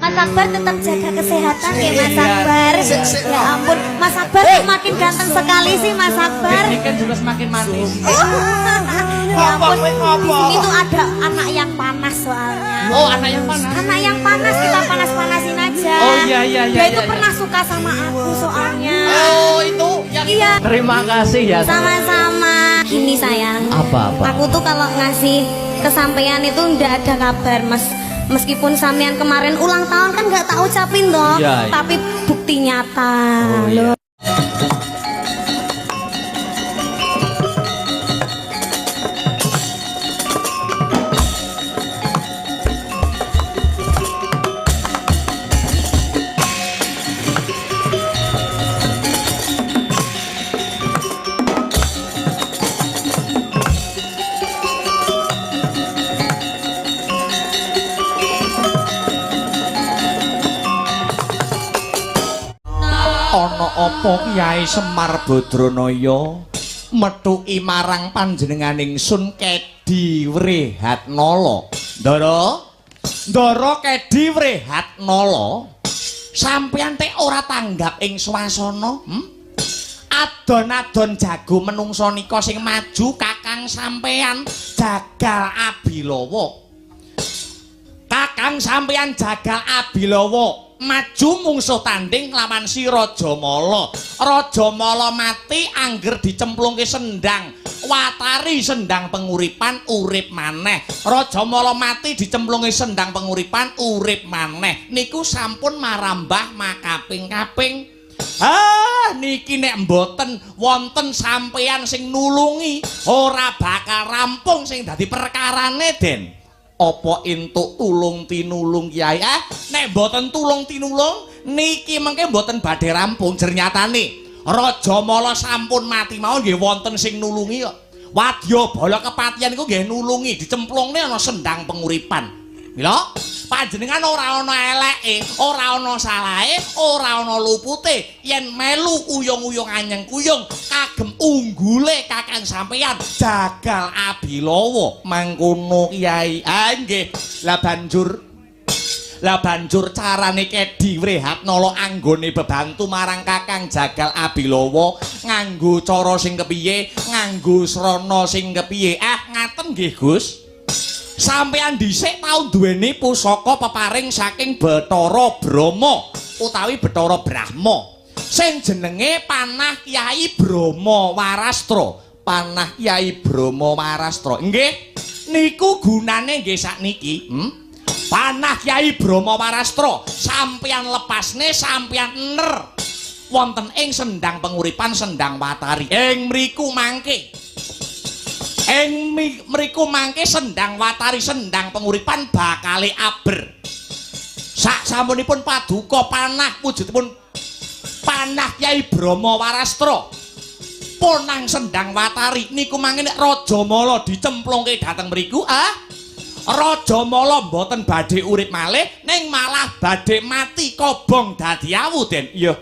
Mas Akbar tetap jaga kesehatan ya Mas Akbar. Ya ampun, Mas Akbar makin ganteng sekali sih Mas Akbar. Ini kan juga semakin manis. Ya ampun, di sini tuh ada anak yang panas soalnya. Oh, anak yang panas. Anak yang panas, kita panas-panasin aja. Oh iya. Dia itu pernah suka sama aku soalnya. Oh itu yang Iya. Terima kasih ya. Sama-sama. Gini sayang. Apa? Aku tuh kalau ngasih kesampaian itu ndak ada kabar Mas. Meskipun sampean kemarin ulang tahun kan nggak tak ucapin toh, Iya. tapi bukti nyata. Oh, iya. Loh. Ana apa Kyai Semar Badranaya metuki marang panjenenganing Sun Kedi Wrehatnala. Ndara Kedi Wrehatnala, sampeyan tek ora tanggap ing swasana? Adon-adon jago menungsa nika sing maju Kakang sampeyan Jagal Abilawa. Kakang sampeyan Jagal Abilawa maju mungsuh tanding lawan si Rajamala. Rajamala mati angger dicemplungke sendang watari sendang penguripan urip maneh. Rajamala mati dicemplungke sendang penguripan urip maneh. Niku sampun marambah makaping-kaping. Niki nek mboten wonten sampeyan sing nulungi ora bakal rampung sing dadi perkarane, Den. Apa entuk tulung tinulung Kyai? Nek mboten tulung tinulung niki mengke mboten badhe rampung jernyatane. Rajamala sampun mati mawon nggih wonten sing nulungi kok. Wadyabala kepatihan iku nggih nulungi dicemplungne ana sendang penguripan. Mila panjenengan ora ana eleke, ora ana salahe, ora ana lupute yen melu uyung-uyung anyeng kuyung kagem unggule Kakang sampeyan Jagal Abilawa mangkono Kyai. Nggih. Lah banjur carane Kedi Wrehatnala anggone bebantu marang Kakang Jagal Abilawa nganggo cara sing kepiye, nganggo srana sing kepiye. Ngaten nggih Gus. Sampeyan dhisik tau duweni pusaka peparing saking Bathara Brahma utawi Bathara Brahma sing jenenge Panah Kyai Brahma Warastra. Panah Kyai Brahma Warastra. Nggih, niku gunane nggih sakniki. Panah Kyai Brahma Warastra sampeyan lepasne sampeyan ener wonten ing sendang penguripan sendang watari. Ing mriku mangke mriku mangke sendang watari sendang penguripan bakale aber. Sak sampunipun paduka panah wujudipun Panah Kyai Brahma Warastra ponang sendang watari niku mangke nek Rajamala dicemplungke dhateng mriku Rajamala mboten badhe urip malih ning malah badhe mati kobong dadi awu, Den. Iya.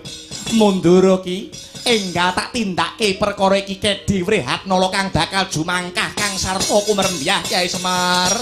Mundur ki enggal tak tindake perkara iki Kedi Wrehatnala kang bakal jumangkah kang sarta kumrembiyah Kyai Semar.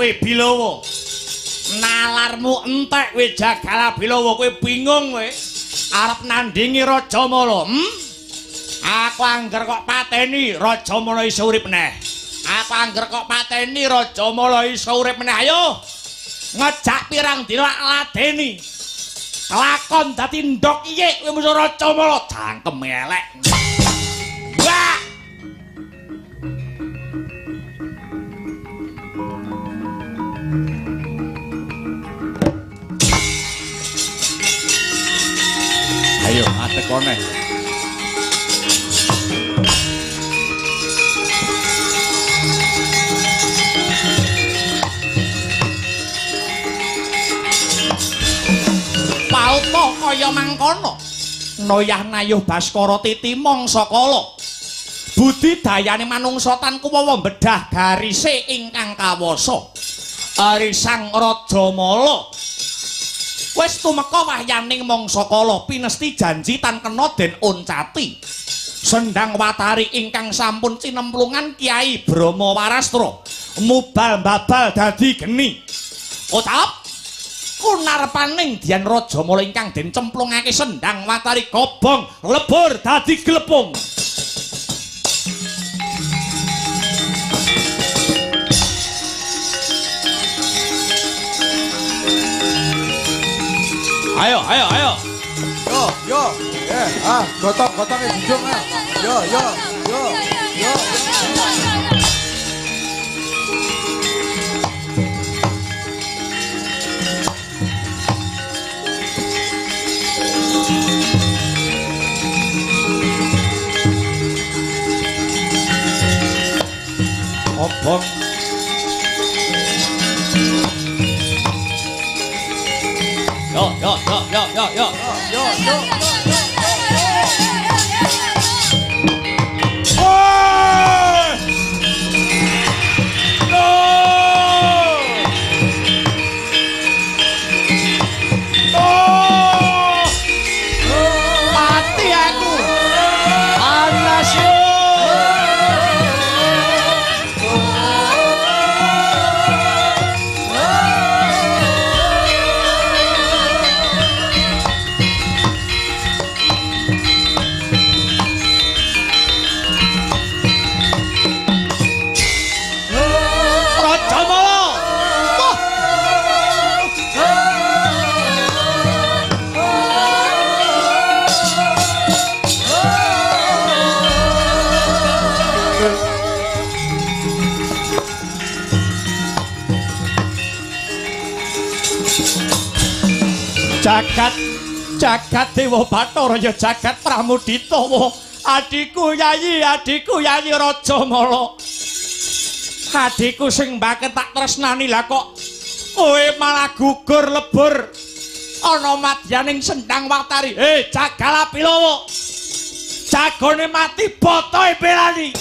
kowe Bilawa. Nalarmu entek kowe Jagal Bilawa, kowe bingung kowe. Arep nandingi Rajamala. Aku angger kok pateni Rajamala iso urip meneh. Aku angger kok pateni Rajamala iso urip meneh. Ayo. Ngejak pirang dina ladeni. Lakon dadi ndok iki kowe musuh Rajamala cangkem elek. Wah! Ayo, atek kone. Pauta kaya mangkono. Noyah nayuh Baskara titi mangsa kala. Budidayane manungsa tan kuwawa bedah garise ingkang kawasa. Arisang Rajamala. Wis tumeka wahyaning mangsa kala pinesti janji tan kena den oncati. Sendhang Watari ingkang sampun cinemplungan Kyai Brahma Warastra mubal babal dadi geni. Ucap kunarpaning Dian Rajamala ingkang den cemplungake Sendhang Watari kobong lebur dadi glepung. Ayo. Yo. Gotong-gotongnya junjung ah. Yo. Obong. Yo. Mati aku. Panas yo. Jagat Dewa Bathara ya jagat Pramuditawa. Adikku Yayi Rajamala. Adikku sing mbake tak tresnani lah kok kowe malah gugur lebur ana madyaning Sendhang Watari. Jagal Bilawa. Jagone mati botohe belani.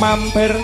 Mampir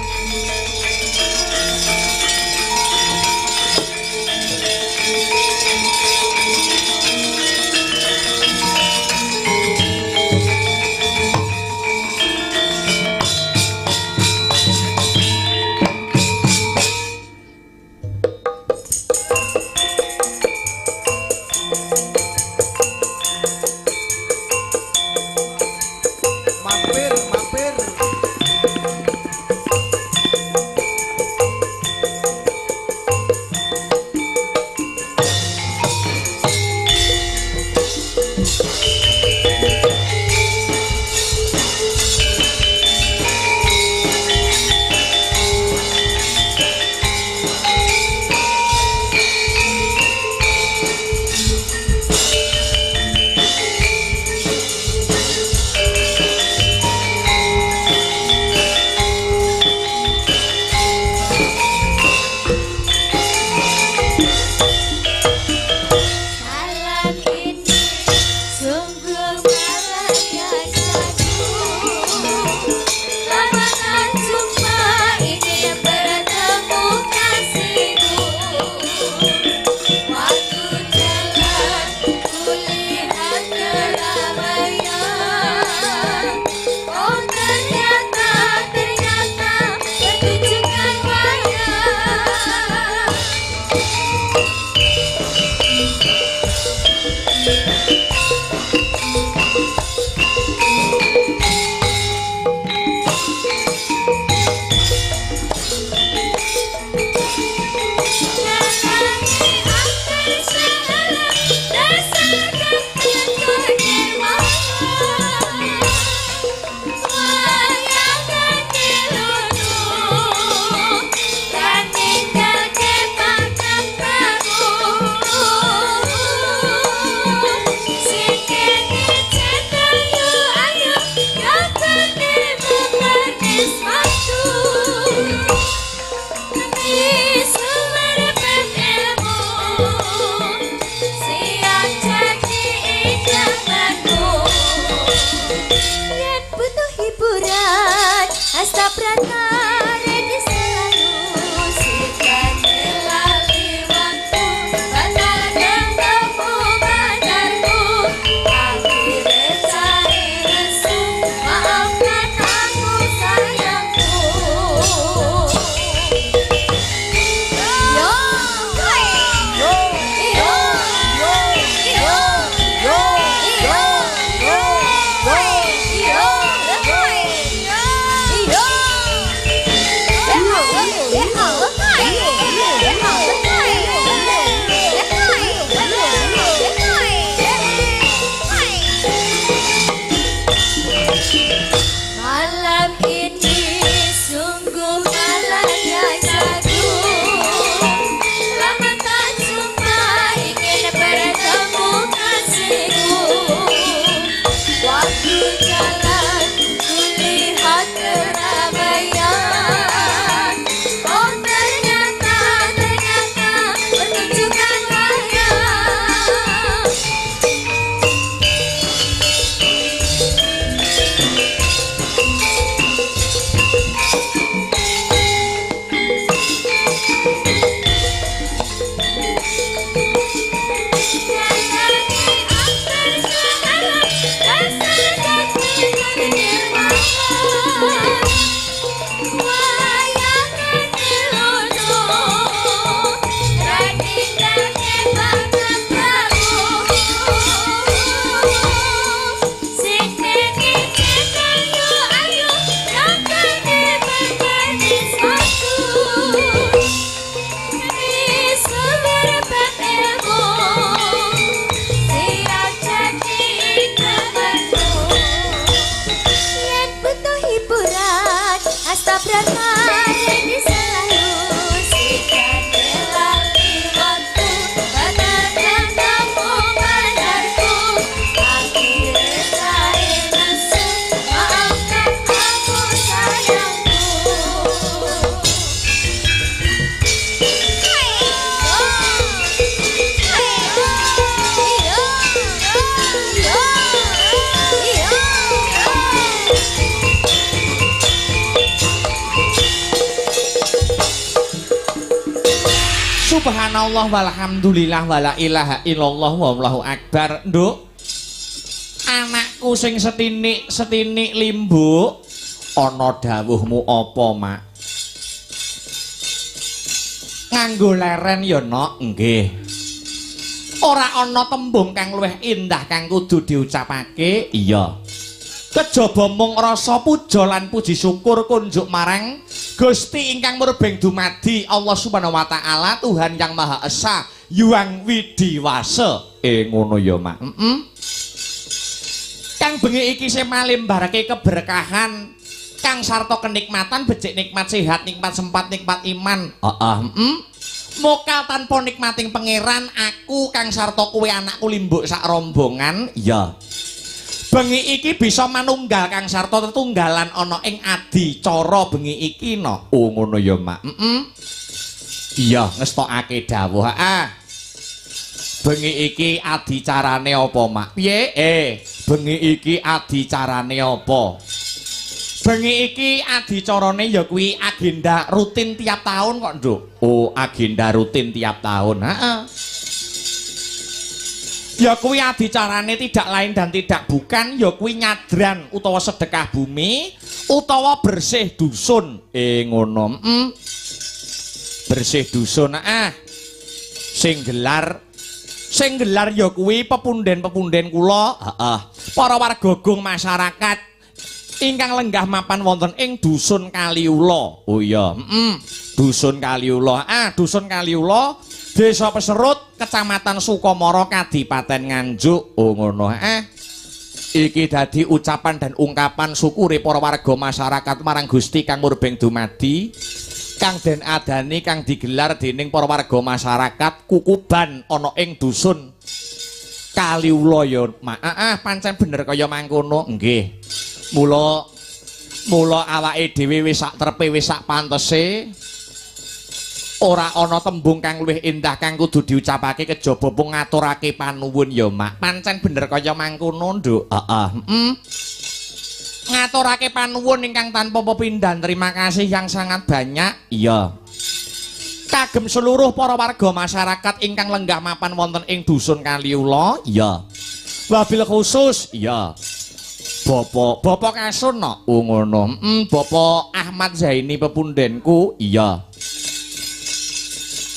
Subhanallah walhamdulillah wala ilaha illallah wallahu akbar. Nduk, anakku sing setinik limbu, ana dawuhmu apa, Mak? Nganggo leren ya, Nok? Nggih. Ora ana tembung kang luwih indah kang kudu diucapake? Iya. Kejaba mung rasa puja lan puji syukur kunjuk marang Gusti ingkang murbeng dumadi Allah Subhanahu wa taala, Tuhan yang Maha Esa, Hyang Widiwasa. Ngono ya, Mak. kang bengi iki sing malimbarake keberkahan kang sarta kenikmatan becik nikmat sehat nikmat sempat nikmat iman mokal tanpa nikmating pangeran aku kang sarta kowe anakku limbuk sak rombongan ya bengi iki bisa manunggal kang sarta tetunggalan ana ing adicara bengi iki no ngono ya mak iya ngestokake dawuh bengi iki adicarane apa mak piye bengi iki adicarane apa bengi iki adicarane ya kuwi agenda rutin tiap tahun kok Nduk. Oh, agenda rutin tiap tahun. Heeh. Ya kuwi adicarane tidak lain dan tidak bukan ya kuwi nyadran utawa sedekah bumi utawa bersih dusun. Ngono. Bersih dusun. Sing gelar ya kuwi pepunden-pepunden kula. Heeh. Para warga gong masyarakat ingkang lenggah mapan wonten ing dusun Kaliula. Oh iya, dusun Kaliula. Dusun Kaliula, Desa Peserut, Kecamatan Sukamara, Kadipaten Nganjuk. Oh ngono. Iki dadi ucapan dan ungkapan syukure para warga masyarakat marang Gusti kang murbeng dumadi, kang den adani kang digelar dening para warga masyarakat kukuban ana ing dusun Kaliula ya. Pancen bener kaya mangkono. Nggih. Mula awake dhewe wis sak trepe wis sak pantese ora ana tembung kang luwih endah kang kudu diucapake kejaba mung ngaturake panuwun ya mak pancen bener kaya mangkono Nduk ngaturake panuwun ingkang tanpa pepindhan terima kasih yang sangat banyak iya kagem seluruh para warga masyarakat ingkang lenggah mapan wonten ing dusun Kaliula iya wabil khusus iya Bapak Kasun no ngono. Bapak Ahmad Zaini pepundenku. Iya.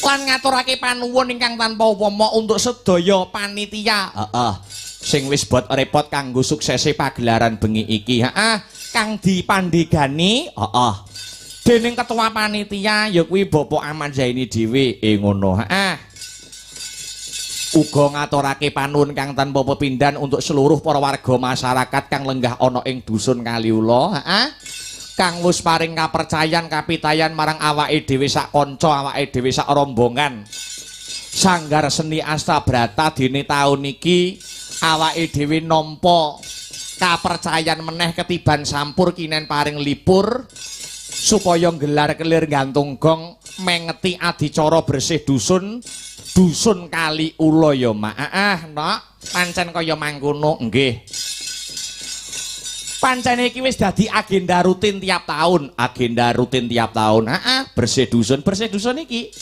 Lan ngaturake panuwun ingkang tanpa upama untuk sedaya panitia. Sing wis bot repot kanggo suksese pagelaran bengi iki. Kang dipandhegani. Dening ketua panitia ya kuwi Bapak Ahmad Zaini dhewe. Ngono. Uga ngaturake panuwun kang tanpa pepindhan untuk seluruh para warga masyarakat kang lenggah ana ing dusun Kaliula kang wis paring kapercayan kapitayan marang awake dhewe sak kanca awake dhewe sak rombongan Sanggar Seni Astabrata dene taun iki awake dhewe nampa kapercayan meneh ketiban sampur kinen paring lipur supaya gelar kelir gantung gong mengeti adicara bersih dusun Kaliula ya mak nok pancen kaya mangkono nggih pancen iki wis dadi agenda rutin tiap tahun bersih dusun iki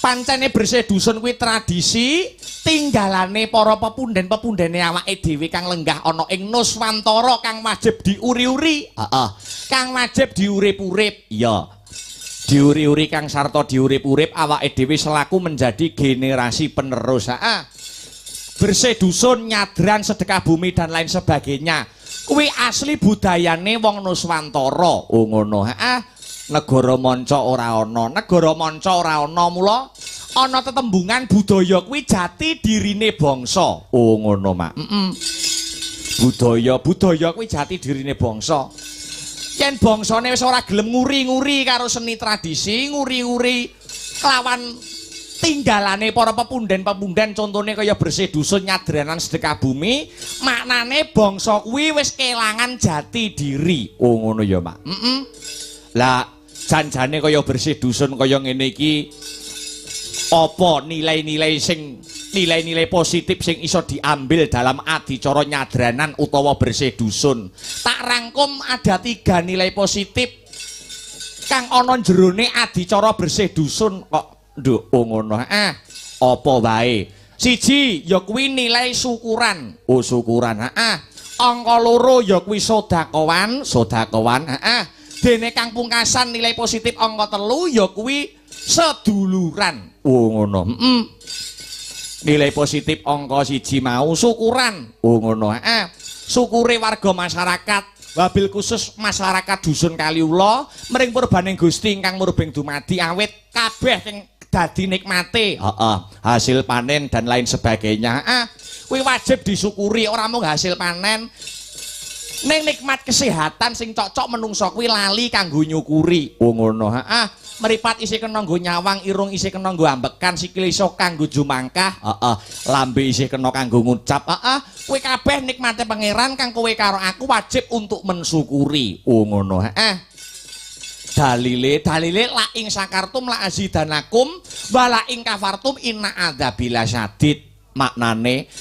pancene bersih dusun kuwi tradisi tinggalane para pepunden-pepundene awake dhewe kang lenggah ana ing Nuswantara kang wajib diuri-uri kang wajib diurip-urip ya diuri-uri kang sarta diurip-urip awake dhewe selaku menjadi generasi penerus. Bersih dusun, nyadran sedekah bumi dan lain sebagainya. Kuwi asli budayane wong Nuswantara. Oh ngono. Negara manca ora ana. Mula ana tetembungan budaya kuwi jati dirine bangsa. Oh ngono, Mak. Budaya kuwi jati dirine bangsa. Yen bangsane wis ora gelem nguri-nguri karo seni tradisi, nguri-nguri kelawan tinggalane para pepunden-pepunden contone kaya bersih dusun nyadranan sedekah bumi, maknane bangsa kuwi wis kelangan jati diri. Oh ngono ya, Mak. Lah janjane kaya bersih dusun kaya ngene iki apa nilai-nilai positif sing iso diambil dalam adicara nyadranan utawa bersih dusun. Tak rangkum ada 3 nilai positif kang ana jerone adicara bersih dusun kok Nduk. Oh ngono. Apa wae? Siji ya kuwi nilai syukuran. Oh syukuran. Angka loro ya kuwi sedekawan. Dene kang pungkasan nilai positif angka 3 ya kuwi seduluran. Oh ngono. Nilai positif angka 1 mau syukuran. Oh ngono. Syukure warga masyarakat wabil khusus masyarakat dusun Kaliula mring purbaning Gusti ingkang murbeng dumadi awit kabeh sing dadi nikmate hasil panen dan lain sebagainya. kuwi wajib disyukuri ora mung hasil panen ning nikmat kesehatan sing cocok menungso kuwi lali kanggo nyukuri. Oh ngono. Heeh. Meripat isih kena nggo nyawang, irung isih kena nggo ambekan, sikil iso kanggo jumangkah. Heeh. Lambe isih kena kanggo ngucap. Heeh. Kuwi kabeh nikmate pangeran kang kowe karo aku wajib untuk mensyukuri. Oh ngono. Heeh. Dalile la ing sakartum la azidanakum wa la ing kafartum inna adzabila syadid. Maknane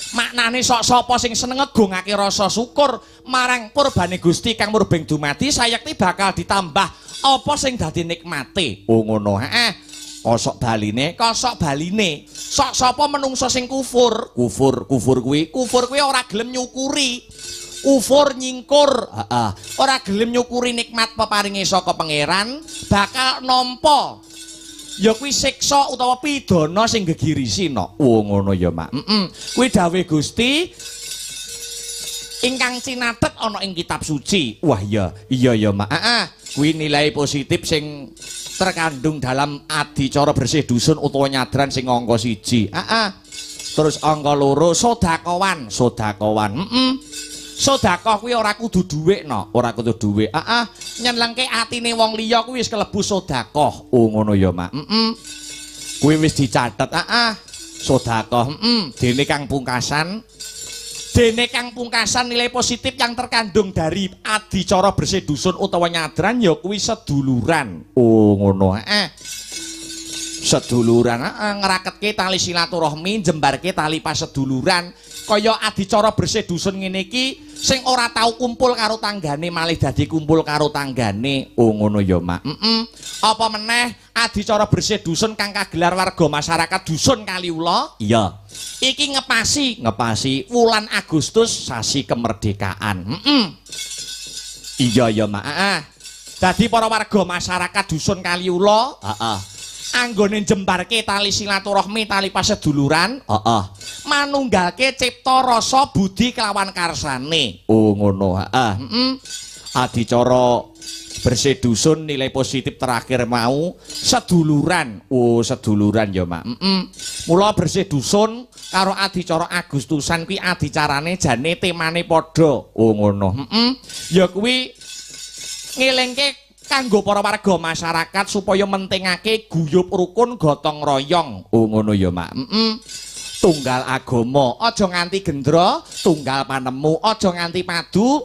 sok sapa sing seneng ngegungake rasa syukur marang purbane Gusti kang murbeng dumadi sayekti bakal ditambah apa sing dadi nikmate. Oh ngono. Heeh. Kosok baline. Sok sapa menungso sing kufur kuwi ora gelem nyukuri. Kufur nyingkur. Heeh. Ora gelem nyukuri nikmat peparinge saka pangeran bakal nampa ya kuwi siksa utawa pidana sing gegirisi no. Oh ngono ya Mak. Kuwi dawuh Gusti ingkang cinatet ana ing kitab suci. Wah iya ya Mak. Kuwi nilai positif sing terkandung dalam adicara bersih dusun utawa nyadran sing angka 1. Terus angka 2 sedekawan. Sedekah kuwi ora kudu dhuwit no, ora kudu dhuwit. Nyenengke atine wong liya kuwi wis kelebu sedekah. Oh ngono ya, Mak. Kuwi wis dicatet. Sedekah. Dene Kang Pungkasan nilai positif yang terkandung dari adicara bersih dusun utawa nyadran ya kuwi seduluran. Oh ngono. Seduluran ngeraketke tali silaturahmi, jembarke tali paseduluran. Kaya adicara bersih dusun ngene iki sing ora tau kumpul karo tanggane malih dadi kumpul karo tanggane. Oh ngono ya, Mak. Apa meneh adicara bersih dusun kang kagelar warga masyarakat dusun Kaliula? Iya. Iki ngepasi wulan Agustus sasi kemerdekaan. Iya ya, Mak. Dadi para warga masyarakat dusun Kaliula, anggone jembarke tali silaturahmi tali paseduluran, manunggalke cipta rasa budi kelawan karsane. Oh ngono. Adicara bersih dusun nilai positif terakhir mau seduluran. Oh seduluran ya, Mak. Mula bersih dusun karo adicara Agustusan kuwi adicarane jane temane padha. Oh ngono. Ya kuwi ngelingke kanggo para warga masyarakat supaya mentingake guyub rukun gotong royong. Oh ngono ya, Mak. Tunggal agama aja nganti gendra, tunggal panemu aja nganti padu.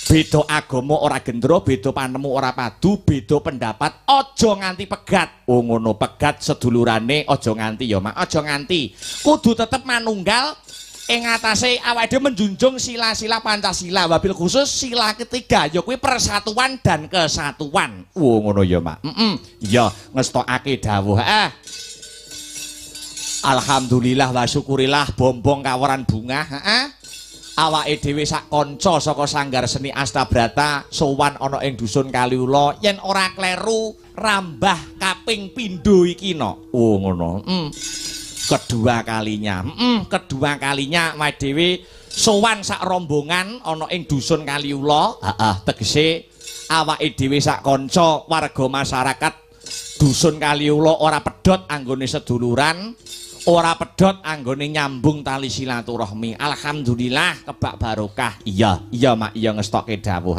Beda agama ora gendra, beda panemu ora padu, beda pendapat aja nganti pegat. Oh ngono, pegat sedulurane aja nganti ya, Mak. Aja nganti. Kudu tetep manunggal ing atase awake dhewe menjunjung sila-sila Pancasila, wabil khusus sila ketiga ya kuwi persatuan dan kesatuan. Oh ngono ya, Mak. Ya ngestokake dawuh. Alhamdulillah wa syukurillah bombong kawaran bunga. Awake dhewe sak kanca saka Sanggar Seni Astabrata sowan ana ing dusun Kaliula yen ora kleru rambah kaping pindho iki no. Oh ngono. Kedua kalinya awake dhewe sowan sak rombongan ana ing dusun Kaliula. Tegese awake dhewe sak kanca warga masyarakat dusun Kaliula ora pedhot anggone seduluran, ora pedhot anggone nyambung tali silaturahmi. Alhamdulillah kebak barokah. Iya Mak, iya ngestokke dawuh.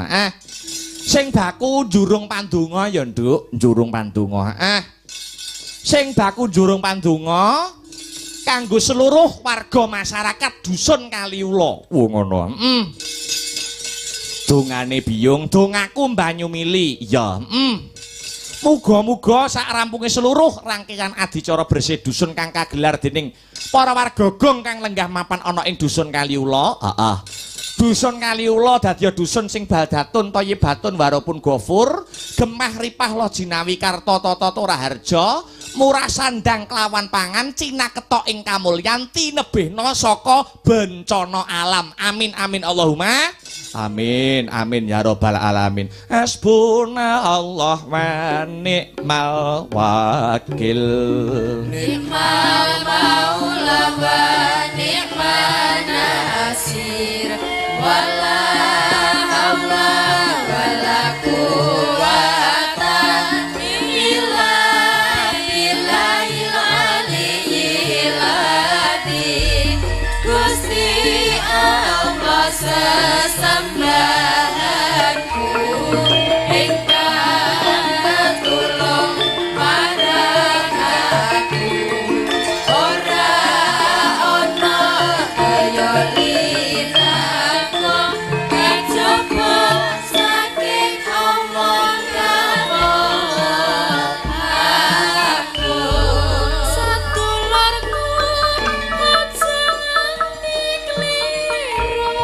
Sing baku njurung pandonga ya, Nduk, njurung pandonga. Sing baku njurung pandonga kanggo seluruh warga masyarakat dusun Kaliula. Oh ngono. Dongane biyung, dongaku Banyu Mili. Ya. Muga-muga sak rampunge seluruh rangkaian adicara bersih dusun kang kagelar dening para warga gong kang lenggah mapan ana ing dusun Kaliula. Dusun Kaliula dadi dusun sing baldatun thayyibatun warapun gofur, gemah ripah lo jinawi karta tata raharja, murah sandang kelawan pangan, cina ketok ing kamulyan, tinebihna saka bencana alam. Amin amin Allahumma amin amin ya rabbal alamin. Hasbuna Allah wa ni'mal wakil, ni'mal maula wa ni'man nasir, wala haula wala quwwata illa billahil aliyyil azim. sesembahanku ingkang tulung marang aku ora ana kaya linaku kejaba saking omong aku sedulurku aja nganti kliru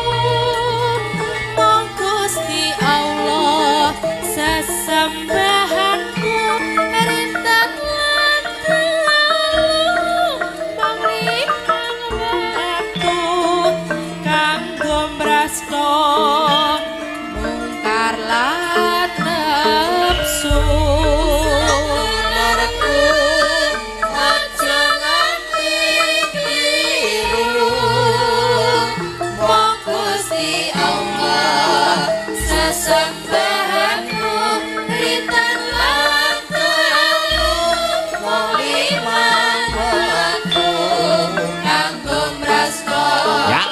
mong Gusti Allah sesembahanku rintan lan dalu mong limang wektu kanggo mrasta mungkar lan nafsu sedulurku aja nganti kliru mong Gusti Allah sesembahanku rintan lan dalu mong limang wektu kanggo mrasta Ya.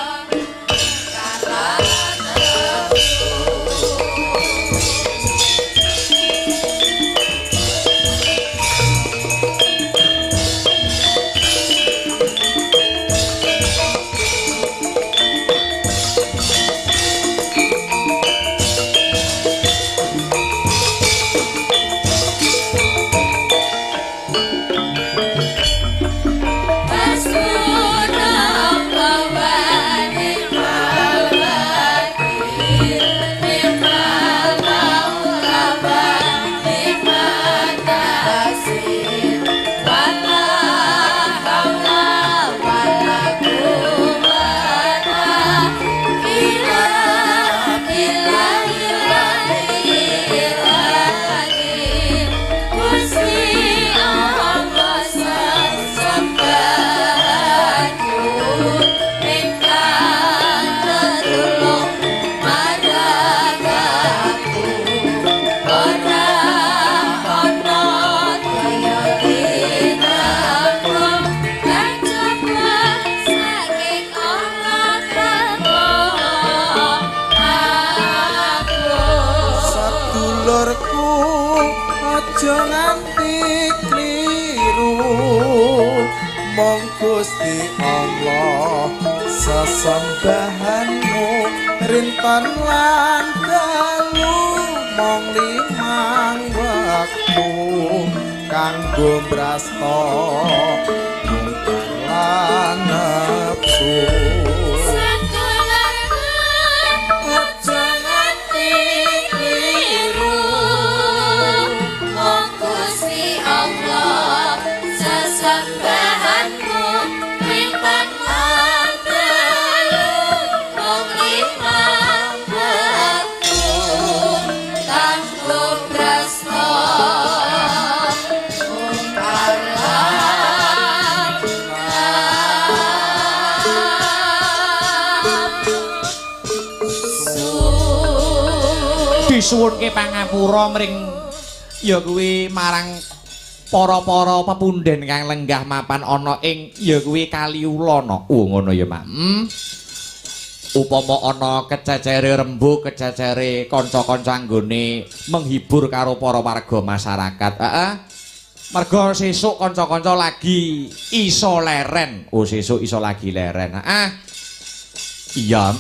Sedulurku aja nganti kliru mong Gusti Allah sesembahanmu rintan lan dalu mong limang wektu kanggo mrasta mungkar lan nafsu aja nganti kliru mong Gusti Allah sesembahanku rintan lan dalu mong limang wektu kanggo mrasta mungkar lan disuwunke pangapura mring ya kuwi marang para-para pepunden kang lenggah mapan ana ing ya kuwi Kaliulana. Ngono ya, Mak. Upama ana kececere rembug, kececere kanca-kanca anggone menghibur karo para warga masyarakat. Heeh. Merga sesuk kanca-kanca lagi iso leren. Oh, sesuk iso lagi leren. Heeh. Iya,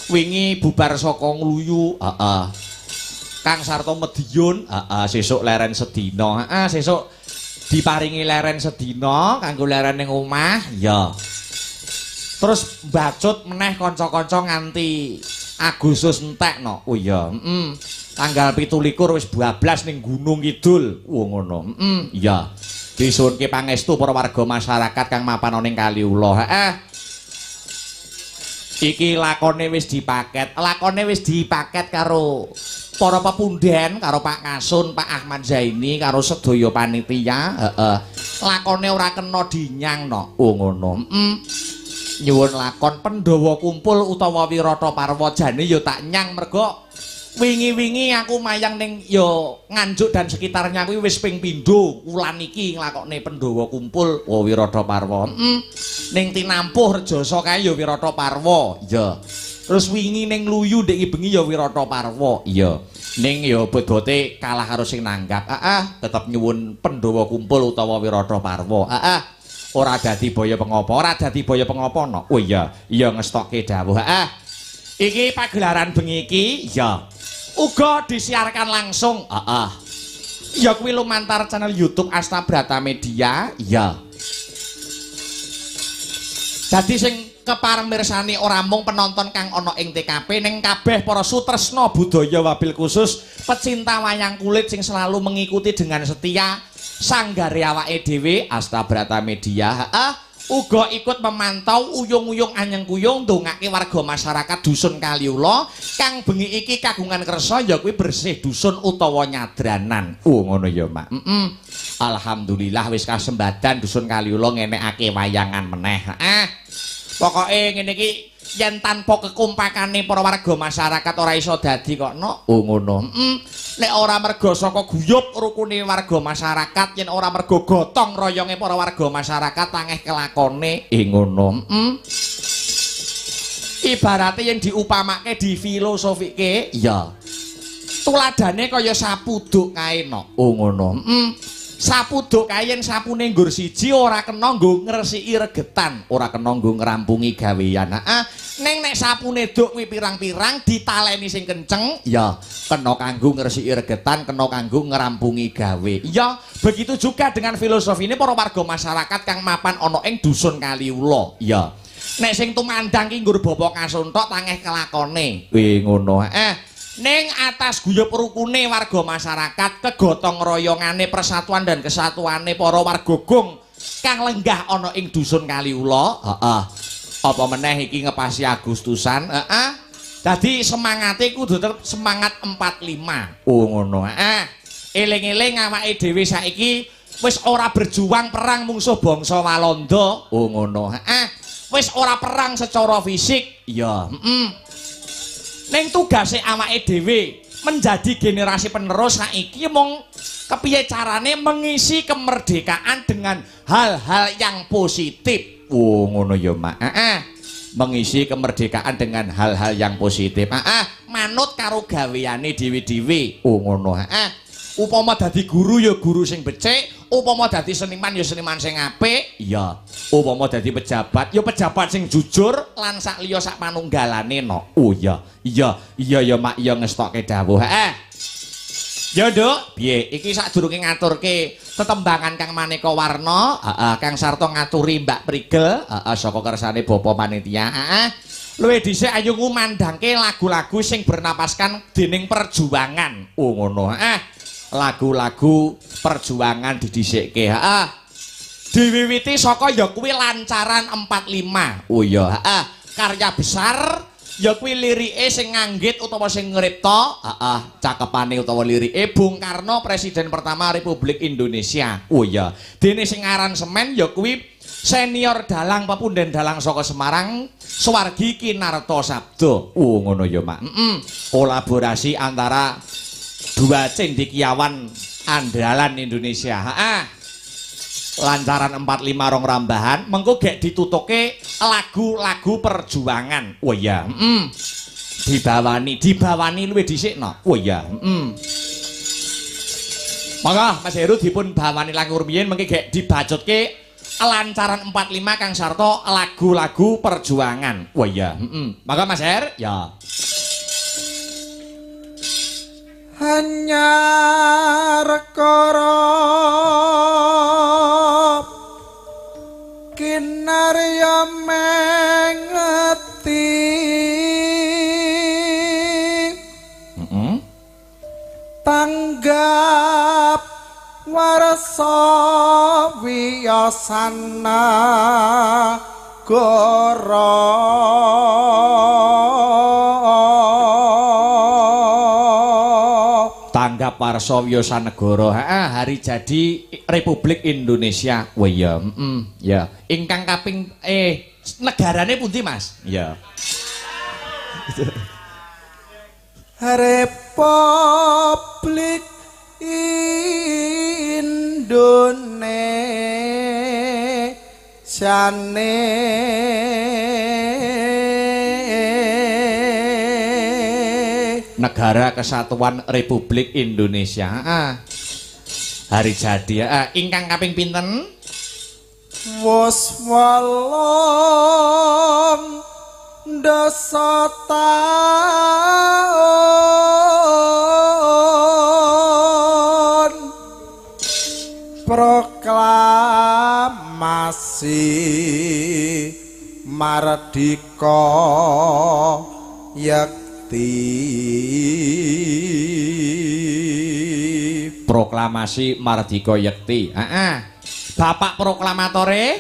wingi bubar saka ngluyu. Heeh. Kang Sarto Medion, sesuk leren sedina. Sesuk diparingi leren sedina kanggo leren ning omah, ya. Terus mbacut meneh kanca-kanca nganti Agustus entek no. Oh iya, tanggal 17 wis bablas ning Gunung Kidul. Ngono. Iya. Disuwunke pangestu para warga masyarakat kang mapan ning Kaliula. Iki lakone wis dipaket. Lakone wis dipaket karo para pepunden, karo Pak Kasun, Pak Ahmad Zaini, karo sedaya panitia. Lakone ora kena dinyang no. Ngono. Nyuwun lakon Pandhawa kumpul utawa Wirata Parwa jane ya tak nyang merga wingi-wingi aku mayang ning ya Nganjuk dan sekitarnya kuwi wis ping pindho wulan iki nglakokne Pandhawa kumpul Wirata Parwa. Ning tinampuh Rejasa kae ya Wirata Parwa. Ya. Terus wingi ning luyu ndek bengi ya Wirata Parwa. Iya. Ning ya bobote kalah karo sing nanggap. Tetep nyuwun Pandhawa kumpul utawa Wirata Parwa. Ora dadi baya pengapa, ora dadi baya pengapa no. Oh iya, iya ngestokke dawuh. Iki pagelaran bengi iki ya uga disiarkan langsung. Ya kuwi lumantar channel YouTube Astabrata Media, ya. Dadi sing kepareng mirsani ora mung penonton kang ana ing TKP ning kabeh para sutresna budaya wabil khusus pecinta wayang kulit sing selalu mengikuti dengan setia sanggare awake dhewe Astabrata Media. Uga ikut memantau uyung-uyung anyeng kuyung ndongake warga masyarakat dusun Kaliula kang bengi iki kagungan kersa ya kuwi bersih dusun utawa nyadranan. Ngono ya, Mak. Alhamdulillah wis kasembadan dusun Kaliula ngenekake wayangan meneh. Pokoke ngene iki yen tanpa kekumpakane para warga masyarakat ora iso dadi kok no. Ngono. Nek ora merga saka guyub rukune warga masyarakat, yen ora merga gotong royonge para warga masyarakat tangeh kelakone ngono. Ibarate yen diupamake difilosofike ya tuladane kaya sapuduk kae no. Ngono. Sapuduk kae yen sapune nggur siji ora kena nggo ngresiki regetan, ora kena nggo ngrampungi gawean. Ning nek sapune duk kuwi pirang-pirang ditaleni sing kenceng ya kena kanggo ngresiki regetan, kena kanggo ngrampungi gawe. Ya, begitu juga dengan filosofi ini para warga masyarakat kang mapan ana ing dusun Kaliula. Ya. Nek sing tumandang ki nggur bapa kasuntok tangeh kelakone. Ngono. Ning atas guyub rukune warga masyarakat, kegotong royongane persatuan dan kesatuane para warga gong kang lenggah ana ing dusun Kaliula. Apa meneh iki ngepasi Agustusan. Dadi semangate kudu tetep semangat 45. Ngono. Eling-eling awake dhewe saiki wis ora berjuang perang mungsuh bangsa Walanda. Ngono. Wis ora perang secara fisik. Ya, ning tugase awake dhewe menjadi generasi penerus saiki mung kepiye carane mengisi kemerdekaan dengan hal-hal yang positif. Ngono ya, Mak. Mengisi kemerdekaan dengan hal-hal yang positif. Manut karo gaweane dhewe-dhewe. Ngono. Upama dadi guru ya guru sing becik, upama dadi seniman ya seniman sing apik, ya. Upama dadi pejabat ya pejabat sing jujur lan sak liya sak panunggalane no. Oh ya. Iya ya Mak, ya ngestokke dawuh. Ya, Nduk, piye? Iki sadurunge ngaturke tetembangan kang maneka warna, kang sarta ngaturi Mbak Prigel, saka kersane Bapak Panitia. Luwih dhisik ayo ngumandangke lagu-lagu sing bernapaskan dening perjuangan. Ngono. Lagu-lagu perjuangan didhisikke. Diwiwiti saka ya kuwi Lancaran 45. Oh ya, karya besar ya kuwi lirike sing nganggit utawa sing ngripta, cakepane utawa lirike Bung Karno Presiden pertama Republik Indonesia. Oh ya, dene sing aransemen ya kuwi senior dalang pepunden dalang saka Semarang, Suwargi Kinarto Sabdo. Ngono ya, Mak. Kolaborasi antara dua cendekiawan andalan Indonesia. Lancaran 45 rong rambahan mengko gek ditutuke lagu-lagu perjuangan. Oh ya, dibawani luwih dhisik no. Oh ya, maka Mas Heru dipun bawani lagu rumiyin mengki gek dibacutke Lancaran 45 kang sarta lagu-lagu perjuangan. Oh ya, maka Mas Her ya. Hanya rekara kinarya mengeti tanggap warsa wiyasana goro tanggap warsa wiyosanegara. Hari jadi Republik Indonesia. Wah ya, ya. Ingkang kaping negarane pundi, Mas? Ya. Republik Indonesia Negara Kesatuan Republik Indonesia. Hari jadi ingkang kaping pinten? Wos walong dasa taun proklamasi mardika yakti. Proklamasi mardika yakti. Bapak proklamatore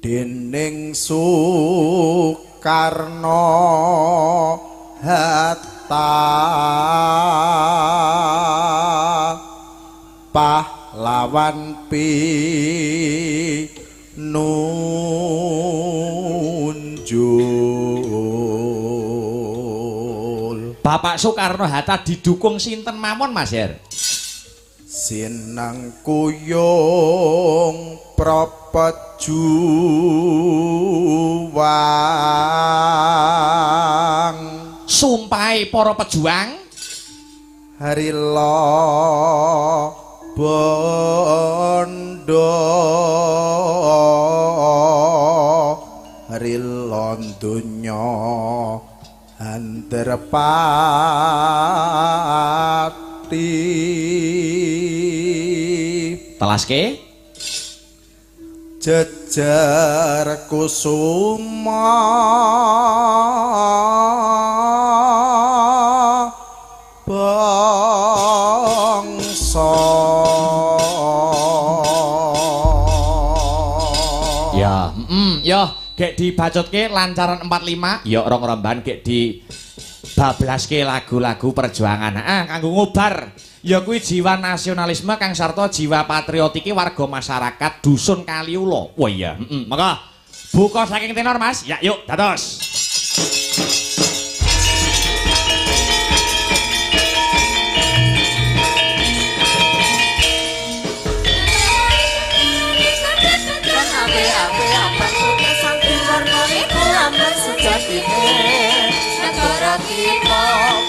Dening Soekarno Hatta pahlawan pinunjul. Bapak Soekarno Hatta didukung sinten mawon Mas Her? Sinang kuyung prapejuang Sumpahe para pejuang Harila bondo Harila donya antarpati. Telaske jejer kusuma bangsa. Ya gek dibacotke lancaran 45 ya rong remban gek di bablaske lagu-lagu perjuangan kanggo ngobar ya kuwi jiwa nasionalisme kang sarta jiwa patriotike warga masyarakat dusun Kaliulo. Wah iya maka buka saking tenor Mas ya yuk dados. Negara kita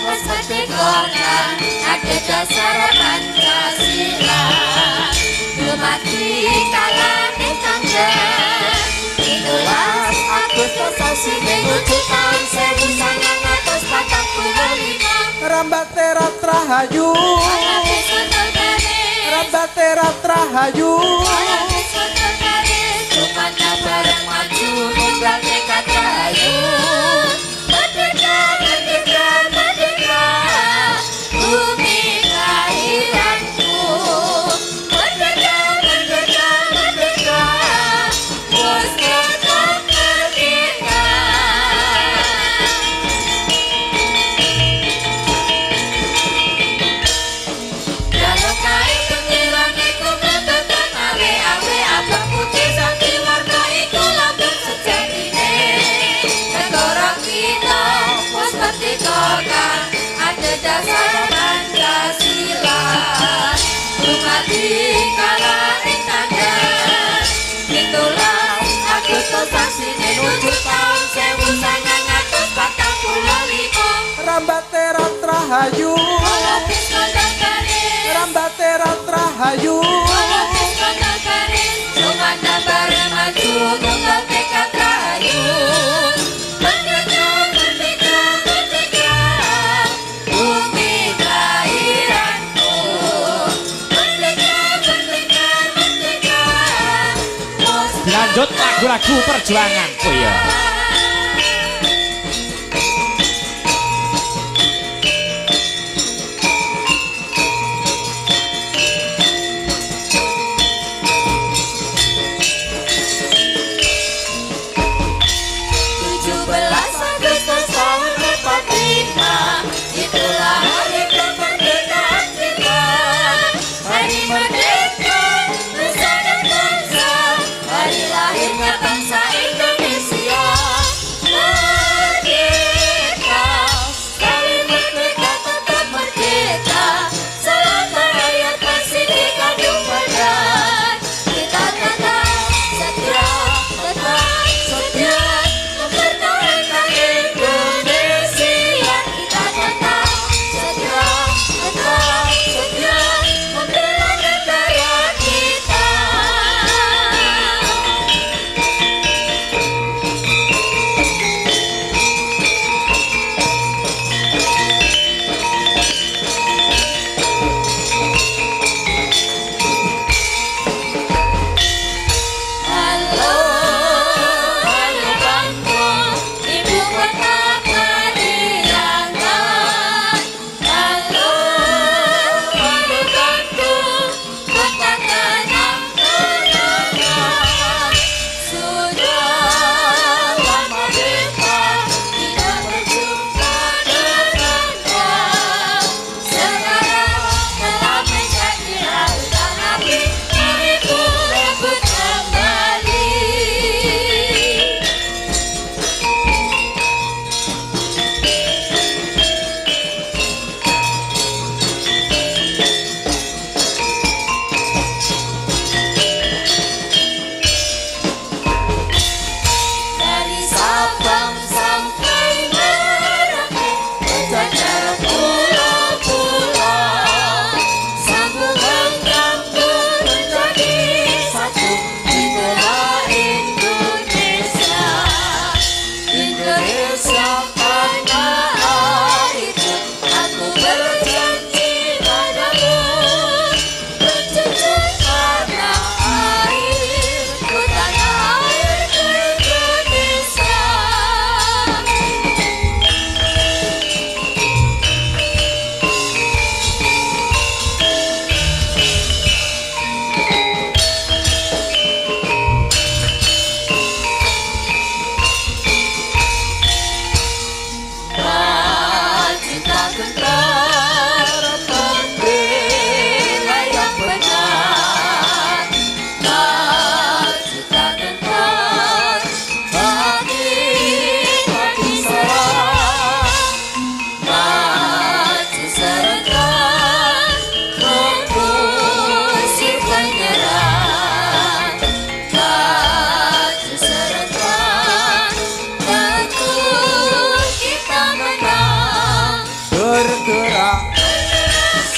wis merdeka, ada dasar Pancasila. Dumadi kalane tanggal 17 Agustus sasi menuju tahun 1945. Rambate Ratrahayu, Rambate Ratrahayu, Sumana bareng maju ninggal tekad rahayu. Merdeka, merdeka, merdeka, bumi kelahiranku. Merdeka, merdeka, merdeka, bos tetap merdeka. Kalau kain pengilang iku ketetan awe-awe abang putih sakti warna iku lambang sejatine. Negara kita wis merdeka kan ada dasar Pancasila. Dumadi kala ing tanggal 17 Agustus sasi menuju tahun 1945. Rambate Ratrahayu, Rambate Ratrahayu, Sumana bareng maju nunggal tekad rahayu. Merdeka, merdeka, merdeka, bumi kelahiranku. Merdeka, merdeka, merdeka, Lanjut lagu-lagu perjuangan. Oh iya. Agustus tahun 45, itulah hari kemerdekaan kita. Hari merdeka, nusa dan bangsa, hari lahirnya bangsa Indonesia.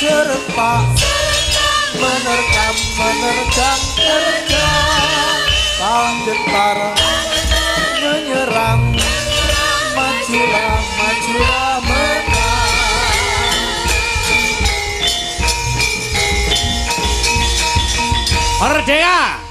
serempak menerkam kerja tentara menyerang majulah menang. Merdeka!